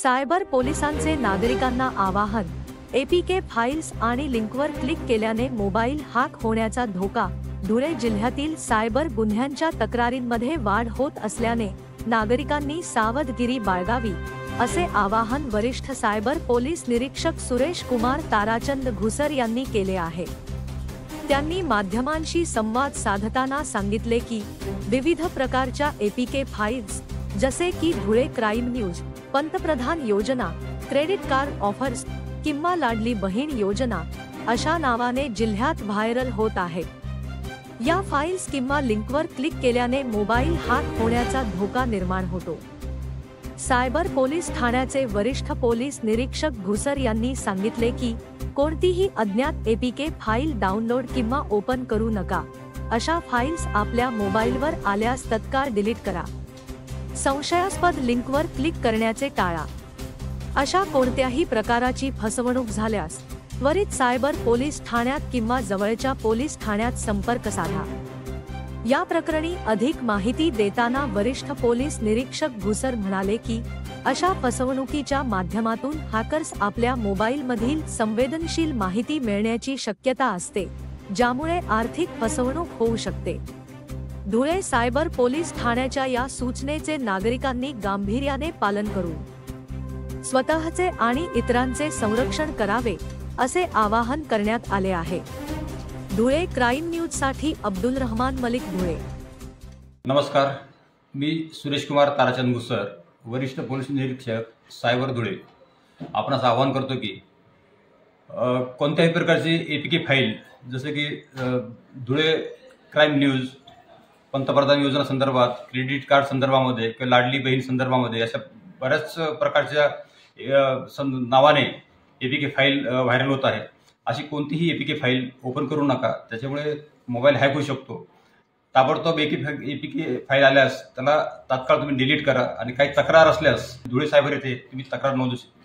Cyber पोलिसांचे नागरिकांना आवाहन, एपीके फाइल्स आणि लिंकवर क्लिक केल्याने मोबाईल हॅक होण्याचा धोका. धुळे जिल्ह्यातील सायबर गुन्ह्यांच्या तक्रारींमध्ये वाढ होत असल्याने नागरिकांनी सावधगिरी बाळगावी, असे आवाहन वरिष्ठ सायबर पोलीस निरीक्षक सुरेश कुमार ताराचंद घुसर यांनी केले आहे. त्यांनी माध्यमांशी संवाद साधताना सांगितले की विविध प्रकारच्या एपीके फाइल्स जसे की धुळे क्राईम न्यूज, पंतप्रधान योजना, क्रेडिट कार्ड ऑफर्स किंवा लाडली बहीण योजना अशा नावाने जिल्ह्यात व्हायरल होत आहेत. या फाइल्स किंवा लिंकवर क्लिक केल्याने मोबाईल हॅक होण्याचा धोका निर्माण होतो. सायबर पोलीस ठाण्याचे वरिष्ठ पोलीस निरीक्षक घुसर यांनी सांगितले की कोणतीही अज्ञात एपीके फाईल डाउनलोड किंवा ओपन करू नका. अशा फाइल्स आपल्या मोबाईलवर आल्यास तत्काळ डिलीट करा. संशयास्पद लिंकवर क्लिक करण्याचे टाळा. अशा कोणत्याही प्रकाराची फसवणूक झाल्यास त्वरित सायबर पोलीस ठाण्यात किंवा जवळच्या पोलीस ठाण्यात संपर्क साधा. या प्रकरणी अधिक माहिती देताना वरिष्ठ पोलीस निरीक्षक घुसर म्हणाले की अशा फसवणुकीच्या माध्यमातून हॅकर्स आपल्या मोबाईलमधील संवेदनशील माहिती मिळण्याची शक्यता असते, ज्यामुळे आर्थिक फसवणूक होऊ शकते. धुळे सायबर पोलीस ठाण्याच्या या सूचनेचे नागरिकांनी गांभीर्याने पालन करून स्वतःचे आणि इतरांचे संरक्षण करावे, असे आवाहन करण्यात आले आहे. धुळे क्राईम न्यूज साठी अब्दुल रहमान मलिक, धुळे. नमस्कार, मी सुरेश कुमार ताराचंद घुसर, वरिष्ठ पोलीस निरीक्षक सायबर धुळे. आपणास आवाहन करतो की कोणत्याही प्रकारची एपीके फाईल जसे की धुळे क्राईम न्यूज, पंतप्रधान योजना संदर्भात, क्रेडिट कार्ड संदर्भामध्ये किंवा लाडली बहीण संदर्भामध्ये अशा बऱ्याच प्रकारच्या नावाने एपीके फाईल व्हायरल होत आहे. अशी कोणतीही एपीके फाईल ओपन करू नका, त्याच्यामुळे मोबाईल हॅक होऊ शकतो. ताबडतोब एपीके फाईल आल्यास त्याला तात्काळ तुम्ही डिलीट करा आणि काही तक्रार असल्यास धुळे सायबर येथे तुम्ही तक्रार नोंदवू शकता.